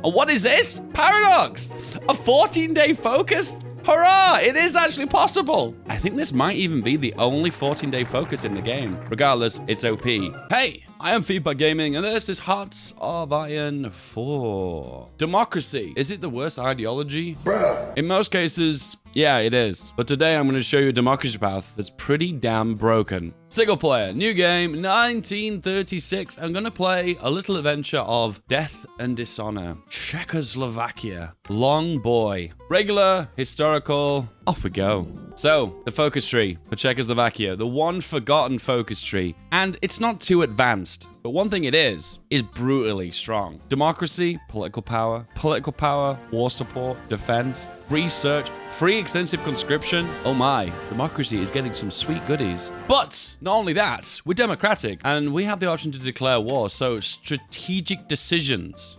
And what is this? Paradox! A 14-day focus? Hurrah! It is actually possible. I think this might even be the only 14-day focus in the game. Regardless, it's OP. Hey, I am Feedbackgaming, and this is Hearts of Iron 4. Democracy. Is it the worst ideology? Bruh. In most cases, yeah, it is. But today I'm going to show you a democracy path that's pretty damn broken. Single player, new game, 1936. I'm going to play a little adventure of Death and Dishonor. Czechoslovakia. Long boy. Regular, historical, off we go. So, the focus tree for Czechoslovakia, the one forgotten focus tree. And it's not too advanced, but one thing it is brutally strong. Democracy, political power, war support, defense, research, free extensive conscription. Oh my, democracy is getting some sweet goodies. But not only that, we're democratic and we have the option to declare war. So strategic decisions.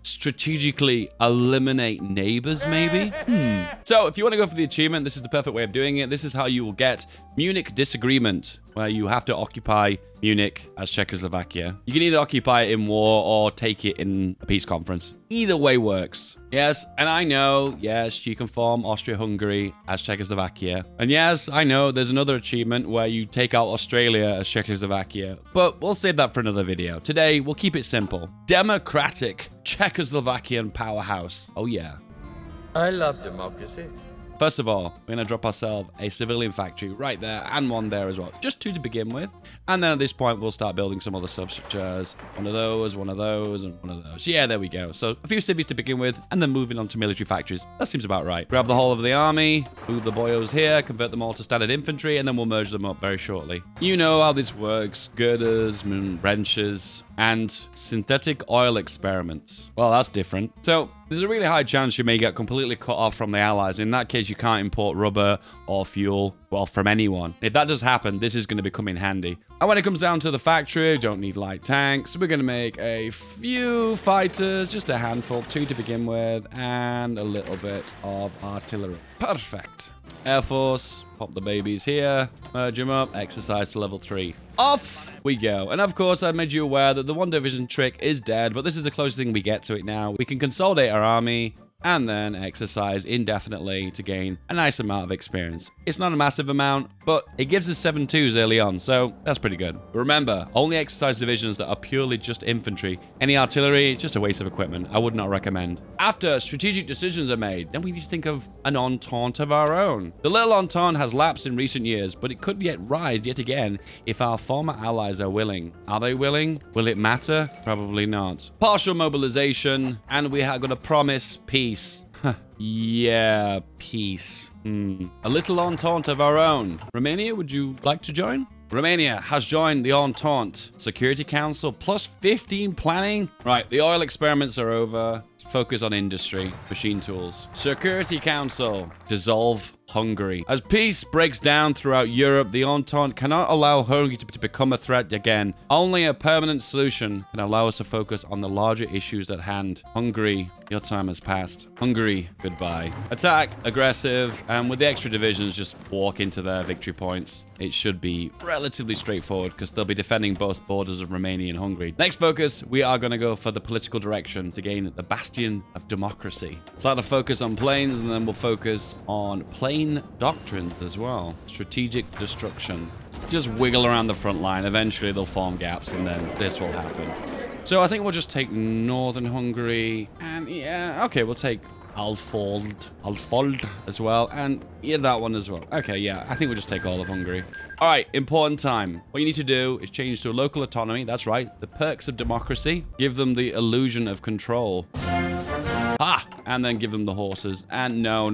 Strategically eliminate neighbors, maybe? So if you want to go for the achievement, this is the perfect way of doing it. This is how you will get Munich disagreement, where you have to occupy Munich as Czechoslovakia. You can either occupy it in war or take it in a peace conference. Either way works. Yes, and I know, yes, you can form Austria-Hungary as Czechoslovakia. And yes, I know there's another achievement where you take out Australia as Czechoslovakia. But we'll save that for another video. Today, we'll keep it simple. Democratic Czechoslovakian powerhouse. Oh yeah. I love democracy. First of all, we're going to drop ourselves a civilian factory right there and one there as well. Just two to begin with. And then at this point, we'll start building some other stuff, such as one of those, and one of those. Yeah, there we go. So a few cities to begin with, and then moving on to military factories. That seems about right. Grab the whole of the army, move the boyos here, convert them all to standard infantry, and then we'll merge them up very shortly. You know how this works. Girders, wrenches, and synthetic oil experiments. Well, that's different. So there's a really high chance you may get completely cut off from the Allies. In that case, you can't import rubber or fuel, well, from anyone. If that does happen, this is going to become in handy. And when it comes down to the factory, we don't need light tanks. We're going to make a few fighters, just a handful, 2 to begin with, and a little bit of artillery. Perfect. Air Force, pop the babies here, merge them up, exercise to level 3. Off we go. And of course, I made you aware that the one division trick is dead, but this is the closest thing we get to it now. We can consolidate our army and then exercise indefinitely to gain a nice amount of experience. It's not a massive amount, but it gives us 7-2s early on, so that's pretty good. But remember, only exercise divisions that are purely just infantry. Any artillery, it's just a waste of equipment. I would not recommend. After strategic decisions are made, then we need to think of an entente of our own. The little entente has lapsed in recent years, but it could yet rise yet again if our former allies are willing. Are they willing? Will it matter? Probably not. Partial mobilization, and we are going to promise peace. Yeah, peace. A little entente of our own. Romania, would you like to join? Romania has joined the Entente. Security Council plus 15 planning. Right, the oil experiments are over. Let's focus on industry, machine tools. Security Council, dissolve Hungary. As peace breaks down throughout Europe, the Entente cannot allow Hungary to become a threat again. Only a permanent solution can allow us to focus on the larger issues at hand. Hungary, your time has passed. Hungary, goodbye. Attack, aggressive, and with the extra divisions, just walk into their victory points. It should be relatively straightforward because they'll be defending both borders of Romania and Hungary. Next focus, we are going to go for the political direction to gain the bastion of democracy. Start to focus on planes, and then we'll focus on plane doctrines as well. Strategic destruction. Just wiggle around the front line. Eventually they'll form gaps, and then this will happen. So I think we'll just take northern Hungary, and yeah, okay, we'll take Alfold as well, and yeah, that one as well. Okay, yeah, I think we'll just take all of Hungary. All right, important time. What you need to do is change to local autonomy. That's right, the perks of democracy. Give them the illusion of control. And then give them the horses. And no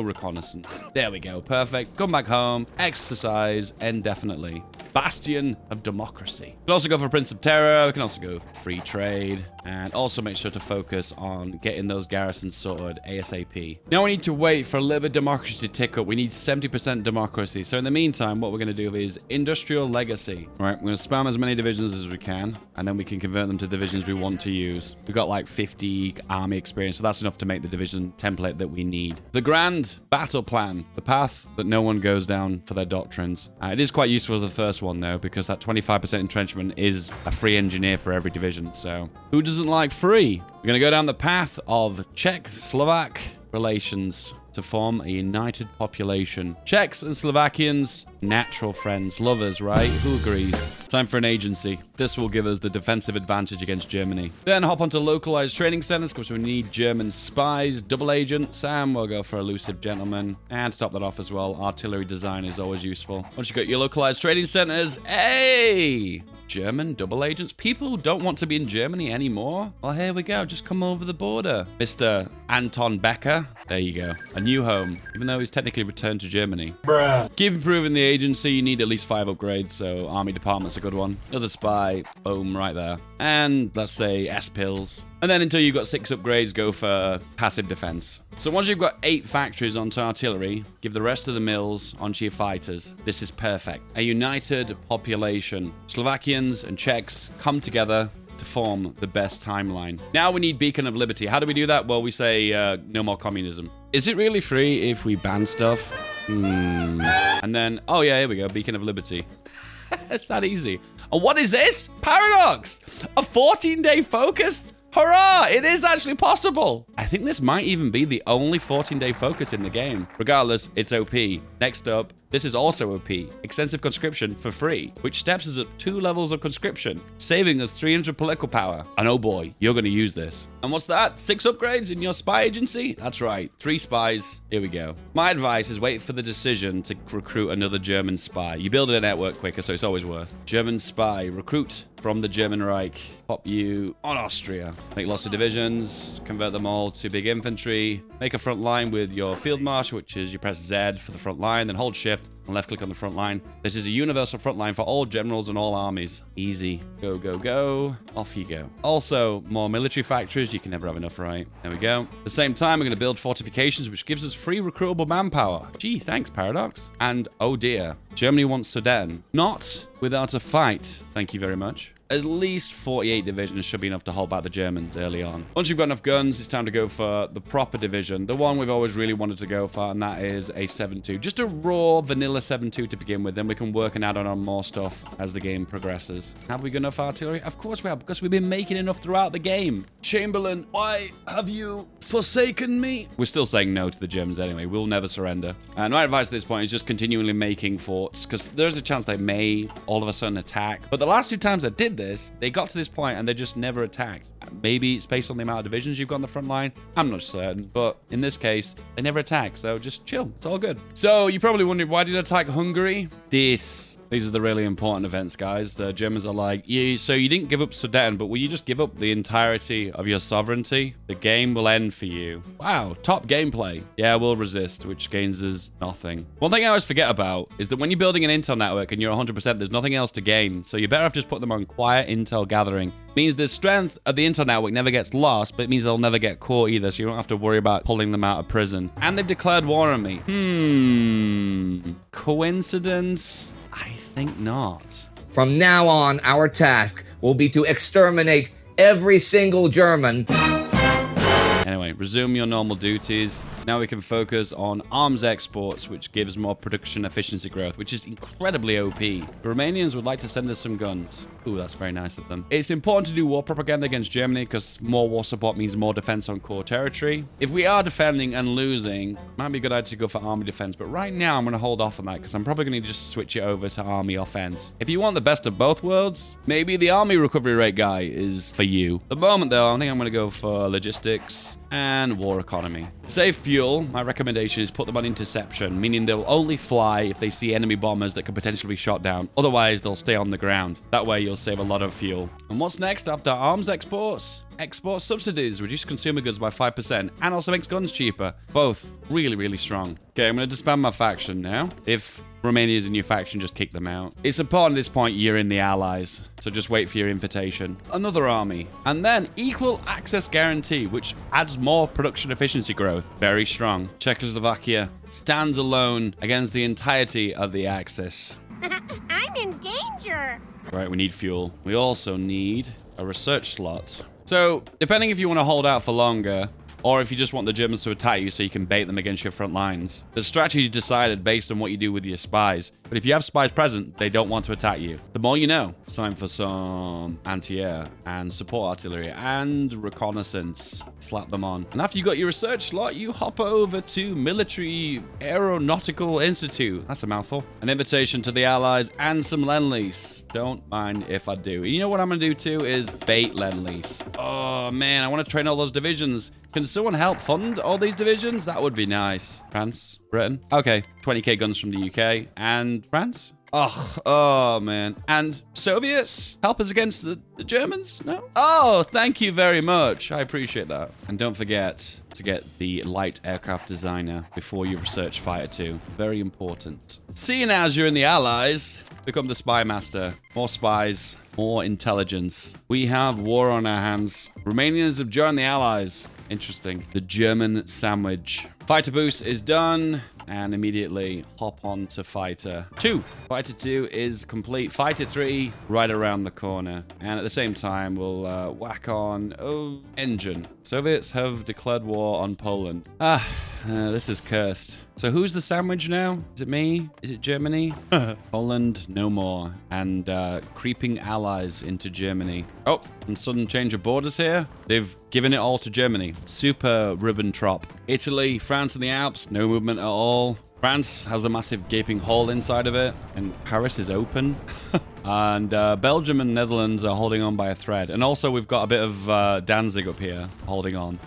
reconnaissance. There we go, perfect. Come back home, exercise indefinitely. Bastion of democracy. We can also go for Prince of Terror. We can also go free trade. And also make sure to focus on getting those garrisons sorted ASAP. Now we need to wait for a little bit of democracy to tick up. We need 70% democracy. So in the meantime, what we're going to do is industrial legacy. All right, we're going to spam as many divisions as we can. And then we can convert them to divisions we want to use. We've got like 50 army experience. So that's enough to make the division template that we need. The grand battle plan. The path that no one goes down for their doctrines. It is quite useful for the first this one, though, because that 25% entrenchment is a free engineer for every division. So who doesn't like free? We're going to go down the path of Czech-Slovak relations to form a united population. Czechs and Slovakians, natural friends, lovers, right? Who agrees? Time for an agency. This will give us the defensive advantage against Germany. Then hop onto localized training centers because we need German spies, double agents, and we'll go for elusive gentlemen. And to top that off as well, artillery design is always useful. Once you got your localized training centers, hey! German double agents? People who don't want to be in Germany anymore? Well, here we go. Just come over the border. Mr. Anton Becker. There you go. A new home, even though he's technically returned to Germany. Bruh. Keep improving the agency. You need at least 5 upgrades, so army department's a good one. Another spy. Boom, right there. And let's say S-pills. And then until you've got 6 upgrades, go for passive defense. So once you've got 8 factories onto artillery, give the rest of the mills onto your fighters. This is perfect. A united population. Slovakians and Czechs come together to form the best timeline. Now we need Beacon of Liberty. How do we do that? Well, we say no more communism. Is it really free if we ban stuff? And then, oh yeah, here we go. Beacon of Liberty. It's that easy. And what is this? Paradox! A 14-day focus? Hurrah! It is actually possible. I think this might even be the only 14-day focus in the game. Regardless, it's OP. Next up, this is also OP. Extensive conscription for free, which steps us up 2 levels of conscription, saving us 300 political power. And oh boy, you're going to use this. And what's that? 6 upgrades in your spy agency? That's right. 3 spies. Here we go. My advice is wait for the decision to recruit another German spy. You build a network quicker, so it's always worth. German spy. Recruit from the German Reich. Pop you on Austria. Make lots of divisions. Convert them all to big infantry. Make a front line with your field marshal, which is you press Z for the front line, then hold shift and left click on the front line. This is a universal front line for all generals and all armies. Easy. Go, go, go. Off you go. Also, more military factories. You can never have enough, right? There we go. At the same time, we're going to build fortifications, which gives us free recruitable manpower. Gee, thanks, Paradox. And oh dear, Germany wants Sudan. Not without a fight. Thank you very much. At least 48 divisions should be enough to hold back the Germans early on. Once you've got enough guns, it's time to go for the proper division. The one we've always really wanted to go for, and that is a 7-2. Just a raw vanilla 7-2 to begin with. Then we can work and add on more stuff as the game progresses. Have we got enough artillery? Of course we have, because we've been making enough throughout the game. Chamberlain, why have you forsaken me? We're still saying no to the Germans anyway. We'll never surrender. And my advice at this point is just continually making forts, because there's a chance they may all of a sudden attack. But the last 2 times I did this, they got to this point and they just never attacked. Maybe it's based on the amount of divisions you've got on the front line. I'm not certain, but in this case, they never attack. So just chill. It's all good. So you probably wondered, why did I attack Hungary? These are the really important events, guys. The Germans are like, yeah, so you didn't give up Sudan, but will you just give up the entirety of your sovereignty? The game will end for you. Wow, top gameplay. Yeah, we'll resist, which gains us nothing. One thing I always forget about is that when you're building an intel network and you're 100%, there's nothing else to gain. So you're better off just put them on quiet intel gathering. Means the strength of the intel network never gets lost, but it means they'll never get caught either, so you don't have to worry about pulling them out of prison. And they've declared war on me. Coincidence? I think not. From now on, our task will be to exterminate every single German. Anyway, resume your normal duties. Now we can focus on arms exports, which gives more production efficiency growth, which is incredibly OP. The Romanians would like to send us some guns. Ooh, that's very nice of them. It's important to do war propaganda against Germany because more war support means more defense on core territory. If we are defending and losing, might be a good idea to go for army defense, but right now I'm going to hold off on that because I'm probably going to just switch it over to army offense. If you want the best of both worlds, maybe the army recovery rate guy is for you. At the moment though, I think I'm going to go for logistics and war economy. Save fuel. My recommendation is put them on interception, meaning they'll only fly if they see enemy bombers that could potentially be shot down. Otherwise, they'll stay on the ground. That way, you'll save a lot of fuel. And what's next after arms exports? Export subsidies. Reduce consumer goods by 5% and also makes guns cheaper. Both really, really strong. Okay, I'm going to disband my faction now. If Romania is in your faction, just kick them out. It's important at this point you're in the allies, so just wait for your invitation. Another army. And then equal access guarantee, which adds more production efficiency growth. Very strong. Czechoslovakia stands alone against the entirety of the Axis. I'm in danger. Right, we need fuel. We also need a research slot. So, depending if you want to hold out for longer, or if you just want the Germans to attack you so you can bait them against your front lines. The strategy is decided based on what you do with your spies. But if you have spies present, they don't want to attack you. The more you know. It's time for some anti-air and support artillery and reconnaissance. Slap them on. And after you got your research slot, you hop over to Military Aeronautical Institute. That's a mouthful. An invitation to the Allies and some Lend-Lease. Don't mind if I do. You know what I'm going to do too is bait Lend-Lease. Oh man, I want to train all those divisions. Can someone help fund all these divisions? That would be nice. France, Britain. Okay, 20k guns from the UK and France. Oh man. And Soviets? Help us against the Germans? No? Oh, thank you very much. I appreciate that. And don't forget to get the light aircraft designer before you research fighter 2. Very important. Seeing as you're in the Allies, become the spy master. More spies, more intelligence. We have war on our hands. Romanians have joined the Allies. Interesting. The German sandwich. Fighter boost is done. And immediately hop on to Fighter 2. Fighter 2 is complete. Fighter 3 right around the corner. And at the same time, we'll whack on engine. Soviets have declared war on Poland. This is cursed. So who's the sandwich now? Is it me? Is it Germany? Poland, no more. And creeping allies into Germany. Oh, and sudden change of borders here. They've given it all to Germany. Super Ribbentrop. Italy, France and the Alps, no movement at all. France has a massive gaping hole inside of it. And Paris is open. And Belgium and Netherlands are holding on by a thread. And also we've got a bit of Danzig up here holding on.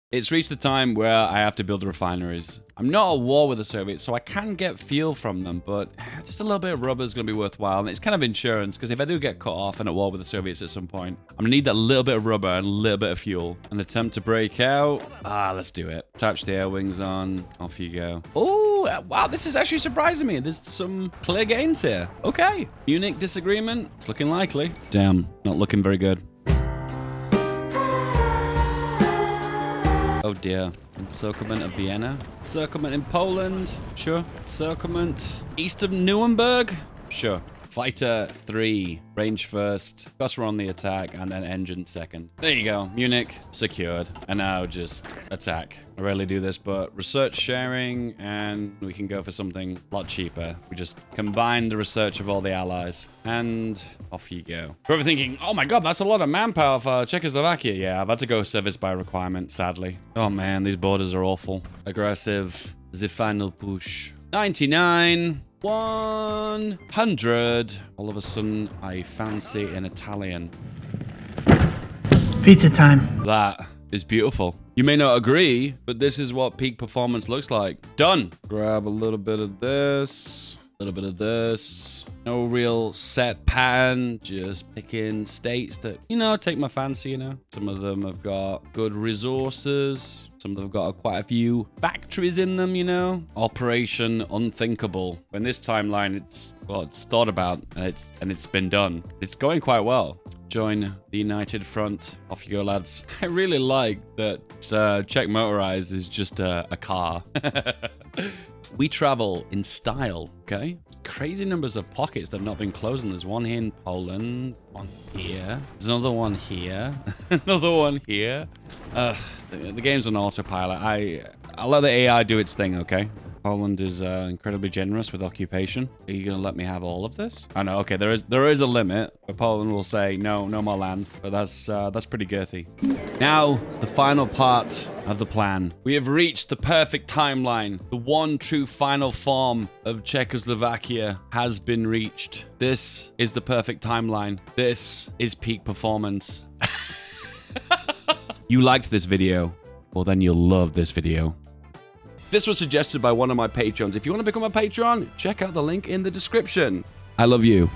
It's reached the time where I have to build refineries. I'm not at war with the Soviets, so I can get fuel from them, but just a little bit of rubber is going to be worthwhile. And it's kind of insurance, because if I do get cut off and at war with the Soviets at some point, I'm going to need that little bit of rubber and a little bit of fuel. An attempt to break out. Let's do it. Attach the air wings on. Off you go. Oh, wow, this is actually surprising me. There's some clear gains here. Okay. Munich disagreement. It's looking likely. Damn, not looking very good. Oh dear. Encirclement of Vienna. Encirclement in Poland. Sure. Encirclement east of Nuremberg. Sure. Fighter 3. Range first. Plus we're on the attack. And then engine second. There you go. Munich secured. And now just attack. I rarely do this, but research sharing. And we can go for something a lot cheaper. We just combine the research of all the allies. And off you go. You're thinking, oh my god, that's a lot of manpower for Czechoslovakia. Yeah, I've had to go service by requirement, sadly. Oh man, these borders are awful. Aggressive. The final push. 99. 100. All of a sudden, I fancy an Italian. Pizza time. That is beautiful. You may not agree, but this is what peak performance looks like. Done. Grab a little bit of this. A little bit of this. No real set pattern. Just picking states that, take my fancy, Some of them have got good resources. Some of them have got quite a few factories in them, Operation Unthinkable. In this timeline, it's thought about and it's been done. It's going quite well. Join the United Front. Off you go, lads. I really like that Czech Motorized is just a car. We travel in style, okay? Crazy numbers of pockets that have not been closed. And there's one here in Poland, one here. There's another one here, another one here. The game's on autopilot. I'll let the AI do its thing, okay? Poland is incredibly generous with occupation. Are you gonna let me have all of this? I know. Okay, there is a limit. But Poland will say no more land. But that's pretty girthy. Now the final part of the plan. We have reached the perfect timeline. The one true final form of Czechoslovakia has been reached. This is the perfect timeline. This is peak performance. You liked this video? Well, then you'll love this video. This was suggested by one of my patrons. If you want to become a patron, check out the link in the description. I love you.